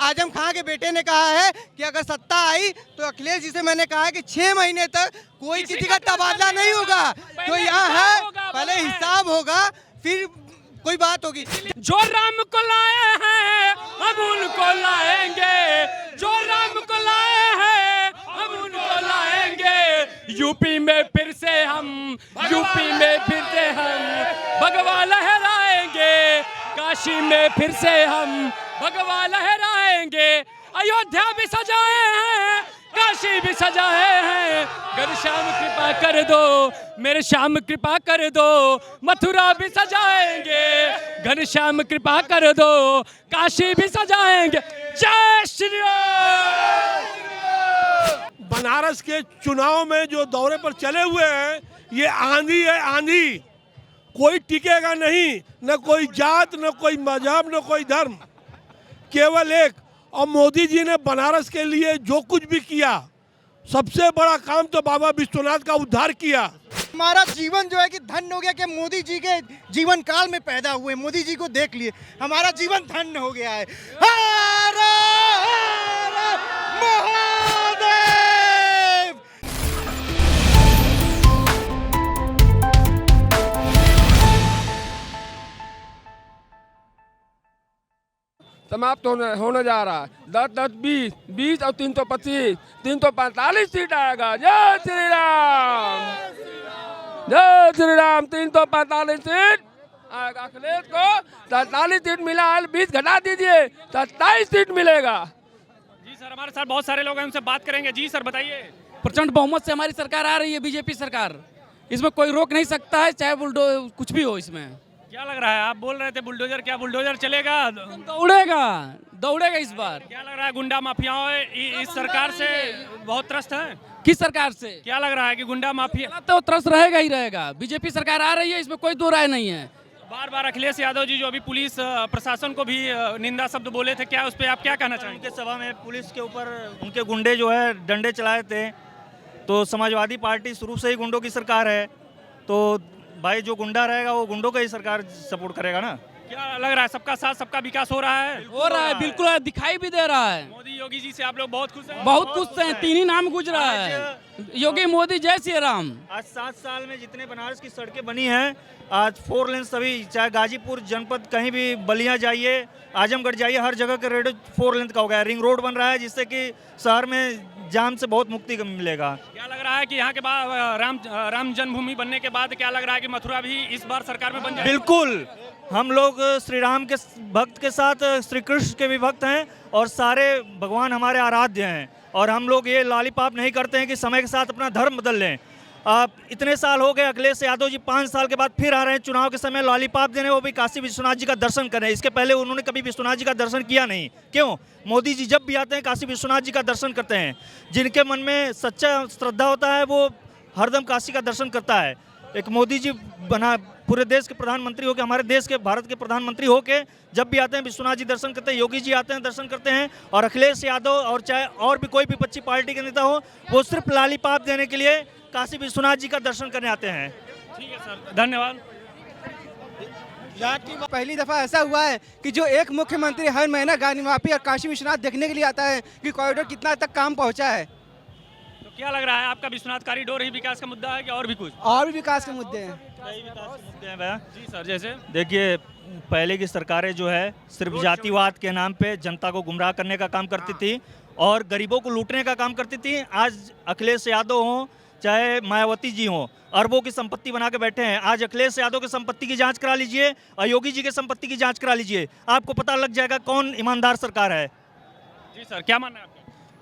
आजम खां के बेटे ने कहा है कि अगर सत्ता आई तो अखिलेश जी से मैंने कहा है कि 6 महीने तक कोई किसी का तबादला नहीं होगा। तो यहाँ है, पहले हिसाब होगा फिर कोई बात होगी। जो राम को लाए हैं हम उनको लाएंगे, जो राम को लाए हैं हम उनको लाएंगे। यूपी में फिर से हम भगवा लहराएंगे, काशी में फिर से हम भगवा लहराएंगे। अयोध्या भी सजाए हैं, काशी भी सजाए हैं। घनश्याम कृपा कर दो, मेरे श्याम कृपा कर दो, मथुरा भी सजाएंगे। घनश्याम कृपा कर दो, काशी भी सजाएंगे। जय श्री राम। बनारस के चुनाव में जो दौरे पर चले हुए हैं, ये आंधी है, आंधी। कोई टिकेगा नहीं, न कोई जात, न कोई मजहब, न कोई धर्म, केवल एक। और मोदी जी ने बनारस के लिए जो कुछ भी किया, सबसे बड़ा काम तो बाबा विश्वनाथ का उद्धार किया। हमारा जीवन जो है कि धन्य हो गया कि मोदी जी के जीवन काल में पैदा हुए, मोदी जी को देख लिए, हमारा जीवन धन्य हो गया है। हर हर महादेव। समाप्त होने जा रहा है। 10, 10, 20, 20 और 325, 345 सीट आएगा। जय श्री राम, जय श्री राम। 345 सीट आएगा अखिलेश को। 47 सीट मिला, 20 घटा दीजिए, 27 सीट मिलेगा। जी सर, हमारे साथ बहुत सारे लोग हैं, उनसे बात करेंगे। जी सर बताइए। प्रचंड बहुमत से हमारी सरकार आ रही है, बीजेपी सरकार। इसमें कोई रोक नहीं सकता है, चाहे बुलडोजर कुछ भी हो। इसमें क्या लग रहा है? आप बोल रहे थे बुलडोजर, क्या बुलडोजर चलेगा? दौड़ेगा इस बार। क्या लग रहा है, गुंडा माफियाओं इस सरकार से बहुत त्रस्त हैं? किस सरकार से? क्या लग रहा है कि गुंडा माफिया तो त्रस्त रहेगा ही रहेगा। बीजेपी सरकार आ रही है, इसमें कोई दो राय नहीं है। बार बार अखिलेश यादव जी जो अभी पुलिस प्रशासन को भी निंदा शब्द बोले थे, क्या उस पर आप क्या कहना चाहेंगे? उनके सभा में पुलिस के ऊपर उनके गुंडे जो है डंडे चलाए थे। तो समाजवादी पार्टी शुरू से ही गुंडों की सरकार है, तो भाई जो गुंडा रहेगा वो गुंडों का ही सरकार सपोर्ट करेगा ना। क्या लग रहा है, सबका साथ सबका विकास हो रहा है? हो रहा है, बिल्कुल दिखाई भी दे रहा है। मोदी योगी जी से आप लोग बहुत खुश हैं? बहुत खुश हैं, 3 ही नाम गुजरा है, योगी मोदी जय श्री राम। आज 7 साल में जितने बनारस की सड़कें बनी हैं, आज 4 लेन सभी, चाहे गाजीपुर जनपद कहीं भी, बलिया जाइए, आजमगढ़ जाइए, हर जगह का रेट 4 लेन का हो गया है। रिंग रोड बन रहा है जिससे कि शहर में जाम से बहुत मुक्ति मिलेगा। क्या लग रहा है कि यहाँ के बाद राम जन्मभूमि बनने के बाद क्या लग रहा है कि मथुरा भी इस बार सरकार में बन जाएगी? बिल्कुल, हम लोग श्री राम के भक्त के साथ श्री कृष्ण के भी भक्त हैं और सारे भगवान हमारे आराध्य हैं। और हम लोग ये लॉलीपॉप नहीं करते हैं कि समय के साथ अपना धर्म बदल लें। इतने साल हो गए, अखिलेश यादव जी 5 साल के बाद फिर आ रहे हैं चुनाव के समय लॉलीपॉप देने, वो भी काशी विश्वनाथ जी का दर्शन करें। इसके पहले उन्होंने कभी विश्वनाथ जी का दर्शन किया नहीं। क्यों? मोदी जी जब भी आते हैं काशी विश्वनाथ जी का दर्शन करते हैं। जिनके मन में सच्चा श्रद्धा होता है वो हरदम काशी का दर्शन करता है। एक मोदी जी बना पूरे देश के प्रधानमंत्री होके, हमारे देश के, भारत के प्रधानमंत्री होके जब भी आते हैं विश्वनाथ जी दर्शन करते हैं, योगी जी आते हैं दर्शन करते हैं। और अखिलेश यादव और चाहे और भी कोई विपक्षी पार्टी के नेता हो, वो सिर्फ लॉलीपॉप देने के लिए काशी विश्वनाथ जी का दर्शन करने आते हैं। ठीक है सर, धन्यवाद। पहली दफा ऐसा हुआ है कि जो एक मुख्यमंत्री हर महीना गांधी माफी और काशी विश्वनाथ देखने के लिए आता है कि कॉरिडोर कितना तक काम पहुंचा है। तो क्या लग रहा है, आपका विश्वनाथ कॉरिडोर ही विकास का मुद्दा है कि और भी कुछ? और भी विकास के मुद्दे हैं। कई विकास के मुद्दे हैं भैया। जी सर, जैसे देखिए, पहले की सरकारें जो है सिर्फ जातिवाद के नाम पे जनता को गुमराह करने का काम करती थी और गरीबों को लूटने का काम करती थी। आज अखिलेश यादव हों चाहे मायावती जी हों, अरबों की संपत्ति बना के बैठे हैं। आज अखिलेश यादव की संपत्ति की जांच करा लीजिए और योगी जी की संपत्ति की जांच करा लीजिए, आपको पता लग जाएगा कौन ईमानदार सरकार है। जी सर, क्या मानना है आपका?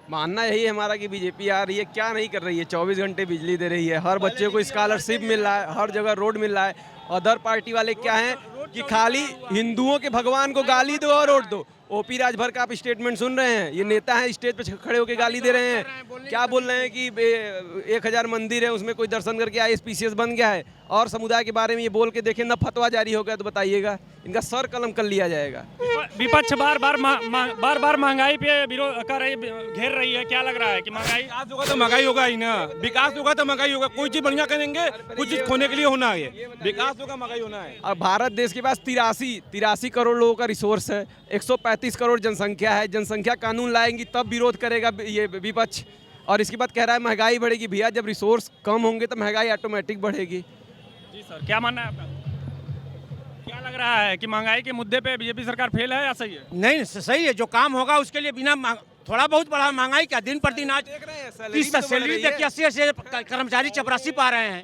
मानना यही है हमारा कि बीजेपी आ रही है, क्या नहीं कर रही है। 24 घंटे बिजली दे रही है, हर बच्चे को स्कॉलरशिप मिल रहा है, हर जगह रोड मिल रहा है। अदर पार्टी वाले क्या हैं कि खाली हिंदुओं के भगवान को गाली दो और वोट दो। ओपी राजभर का आप स्टेटमेंट सुन रहे हैं, ये नेता हैं स्टेज पे खड़े होकर गाली दे रहे हैं। क्या बोल रहे हैं कि 1000 मंदिर है, उसमें कोई दर्शन करके ISPCS बन गया है और समुदाय के बारे में ये बोल के देखें ना फतवा जारी हो गया तो बताइएगा, इनका सर कलम कर लिया जाएगा। विपक्ष बार बार महंगाई पे विरोध कर रही, घेर रही है। क्या लग रहा है कि महंगाई विकास होगा तो महंगाई होगा ही ना, विकास होगा तो महंगाई होगा। कोई चीज बढ़िया करेंगे, कुछ चीज खोने के लिए होना है, विकास होगा महंगाई होना है। अब भारत देश के पास 83 करोड़ लोगों का रिसोर्स है, 135 32 करोड़ जनसंख्या है, जनसंख्या कानून लाएंगी तब विरोध करेगा ये विपक्ष। और इसके बाद कह रहा है महंगाई बढ़ेगी। भैया जब रिसोर्स कम होंगे तो महंगाई ऑटोमेटिक बढ़ेगी। जी सर, क्या मानना है आपका? क्या लग रहा है कि महंगाई के मुद्दे पे बीजेपी सरकार फेल है या सही है? नहीं सही है, जो काम होगा उसके लिए बिना थोड़ा बहुत बढ़ा महंगाई का दिन प्रतिदिन आज देख रहे हैं सैलरी देखिए 80 कर्मचारी चपरासी पा रहे हैं।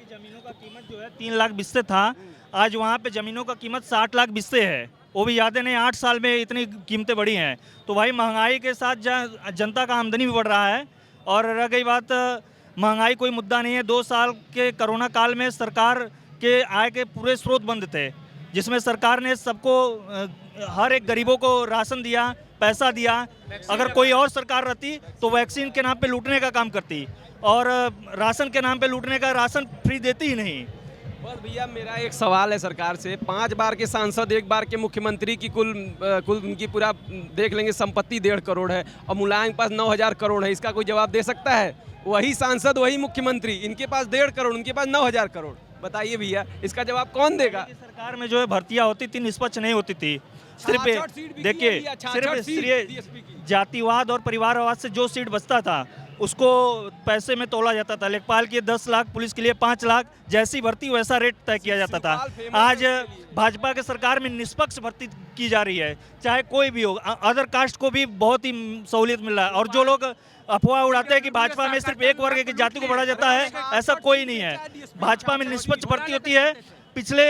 जमीनों का कीमत जो है 3 लाख बिस्से था, आज वहाँ पे जमीनों का कीमत 60 लाख बिस्से है। वो भी याद नहीं 8 साल में इतनी कीमतें बढ़ी हैं। तो भाई महंगाई के साथ जनता का आमदनी भी बढ़ रहा है। और रह गई बात, महंगाई कोई मुद्दा नहीं है। 2 साल के कोरोना काल में सरकार के आय के पूरे स्रोत बंद थे, जिसमें सरकार ने सबको हर एक गरीबों को राशन दिया, पैसा दिया। अगर कोई और सरकार रहती तो वैक्सीन के नाम पे लूटने का काम करती, और राशन के नाम पे लूटने का राशन फ्री देती ही नहीं। बस भैया मेरा एक सवाल है सरकार से, 5 बार के सांसद, 1 बार के मुख्यमंत्री की कुल उनकी पूरा देख लेंगे संपत्ति 1.5 करोड़ है, और मुलायम के पास 9,000 करोड़ है। इसका कोई जवाब दे सकता है? वही सांसद, वही मुख्यमंत्री, इनके पास 1.5 करोड़, उनके पास 9,000 करोड़। बताइए भैया इसका जवाब कौन देगा? सरकार में जो है भर्तियां होती थी निष्पक्ष नहीं होती थी। सिर्फ देखिए, सिर्फ जातिवाद और परिवारवाद से जो सीट बचता था उसको पैसे में तोला जाता था। लेखपाल के 10 लाख, पुलिस के लिए 5 लाख, जैसी भर्ती वैसा रेट तय किया जाता था। आज भाजपा के सरकार में निष्पक्ष भर्ती की जा रही है, चाहे कोई भी हो। अदर कास्ट को भी बहुत ही सहूलियत मिल रहा है। और जो लोग अफवाह उड़ाते हैं कि भाजपा में सिर्फ एक वर्ग की जाति को बढ़ा जाता है, ऐसा कोई नहीं है। भाजपा में निष्पक्ष भर्ती होती है। पिछले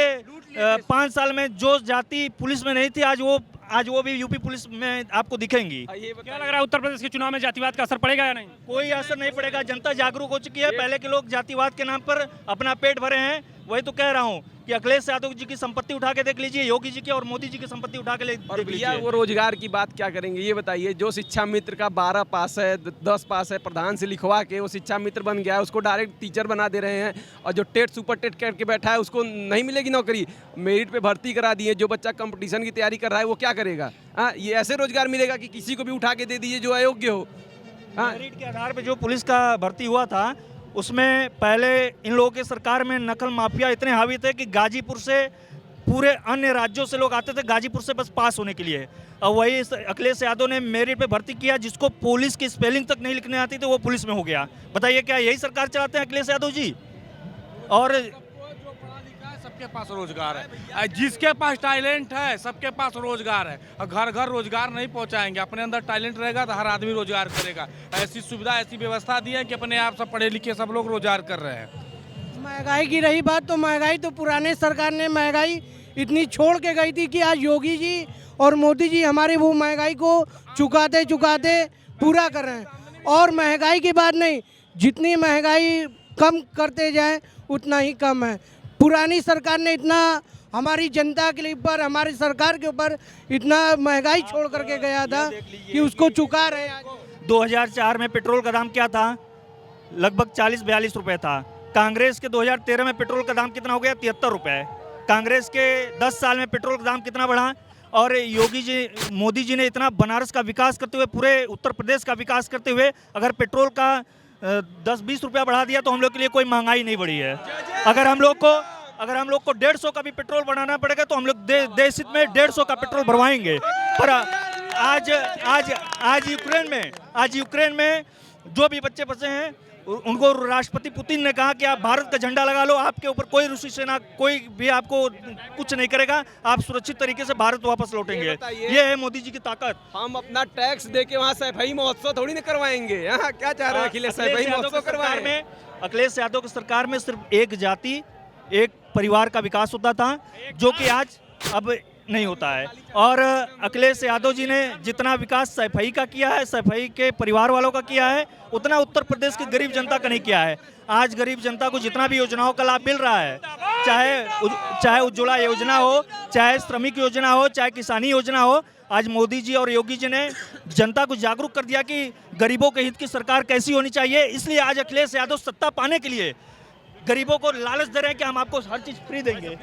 5 साल में जो जाति पुलिस में नहीं थी, आज वो भी यूपी पुलिस में आपको दिखेंगी। क्या लग रहा है उत्तर प्रदेश के चुनाव में जातिवाद का असर पड़ेगा या नहीं? कोई असर नहीं पड़ेगा। जनता जागरूक हो चुकी है। पहले के लोग जातिवाद के नाम पर अपना पेट भरे हैं। वही तो कह रहा हूँ कि अखिलेश यादव जी की संपत्ति उठा के देख लीजिए, योगी जी की और मोदी जी की संपत्ति उठा के और देख भैया लीजिए। वो रोजगार की बात क्या करेंगे ये बताइए? जो शिक्षा मित्र का 12 पास है, 10 पास है, प्रधान से लिखवा के वो शिक्षा मित्र बन गया है, उसको डायरेक्ट टीचर बना दे रहे हैं। और जो टेट सुपर टेट करके बैठा है उसको नहीं मिलेगी नौकरी, मेरिट पे भर्ती करा दिए। जो बच्चा कंपटीशन की तैयारी कर रहा है वो क्या करेगा? हाँ, ये ऐसे रोजगार मिलेगा कि किसी को भी उठा के दे दीजिए जो अयोग्य हो। हाँ, मेरिट के आधार पर जो पुलिस का भर्ती हुआ था उसमें पहले इन लोगों के सरकार में नकल माफिया इतने हावी थे कि गाजीपुर से पूरे अन्य राज्यों से लोग आते थे गाजीपुर से बस पास होने के लिए। और वही अखिलेश यादव ने मेरिट पे भर्ती किया, जिसको पुलिस की स्पेलिंग तक नहीं लिखने आती थी वो पुलिस में हो गया। बताइए क्या यही सरकार चलाते हैं अखिलेश यादव जी? और सबके पास रोजगार है, जिसके पास टैलेंट है सबके पास रोजगार है। और घर घर रोजगार नहीं पहुंचाएंगे, अपने अंदर टैलेंट रहेगा तो हर आदमी रोजगार करेगा। ऐसी सुविधा, ऐसी व्यवस्था दी है कि अपने आप सब पढ़े लिखे सब लोग रोजगार कर रहे हैं। महंगाई की रही बात, तो महंगाई तो पुराने सरकार ने महंगाई इतनी छोड़ के गई थी कि आज योगी जी और मोदी जी हमारे वो महंगाई को चुकाते चुकाते पूरा कर रहे हैं। और महंगाई की बात नहीं, जितनी महंगाई कम करते जाएं उतना ही कम है। पुरानी सरकार ने इतना हमारी जनता के ऊपर, हमारी सरकार के ऊपर इतना महंगाई छोड़ करके गया था कि उसको चुका रहे हैं। 2004 में पेट्रोल का दाम क्या था? लगभग 40-42 रुपए था। कांग्रेस के 2013 में पेट्रोल का दाम कितना हो गया? 73 रुपए। कांग्रेस के 10 साल में पेट्रोल का दाम कितना बढ़ा? और योगी जी, मोदी जी ने इतना बनारस का विकास करते हुए, पूरे उत्तर प्रदेश का विकास करते हुए अगर पेट्रोल का 10-20 रुपया बढ़ा दिया तो हम लोग के लिए कोई महंगाई नहीं बढ़ी है। अगर हम लोग को 150 का भी पेट्रोल बढ़ाना पड़ेगा तो हम लोग देश हित में 150 का पेट्रोल भरवाएंगे। पर आज यूक्रेन में जो भी बच्चे फंसे हैं उनको राष्ट्रपति पुतिन ने कहा कि आप भारत का झंडा लगा लो, आपके ऊपर कोई रूसी सेना, कोई भी आपको कुछ नहीं करेगा, आप सुरक्षित तरीके से भारत वापस लौटेंगे। ये है मोदी जी की ताकत। हम अपना टैक्स दे के वहाँ सफाई महोत्सव थोड़ी ना करवाएंगे। यहाँ क्या चाह रहे हैं अखिलेश? सफाई महोत्सव करवाएं। अखिलेश यादव की सरकार में सिर्फ एक जाति, एक परिवार का विकास होता था, जो कि आज अब नहीं होता है। और अखिलेश यादव जी ने जितना विकास सैफई का किया है, सैफई के परिवार वालों का किया है, उतना उत्तर प्रदेश की गरीब जनता का नहीं किया है। आज गरीब जनता को जितना भी योजनाओं का लाभ मिल रहा है, चाहे उज्ज्वला योजना हो, चाहे श्रमिक योजना हो, चाहे किसानी योजना हो, आज मोदी जी और योगी जी ने जनता को जागरूक कर दिया कि गरीबों के हित की सरकार कैसी होनी चाहिए। इसलिए आज अखिलेश यादव सत्ता पाने के लिए गरीबों को लालच दे रहे हैं कि हम आपको हर चीज़ फ्री देंगे।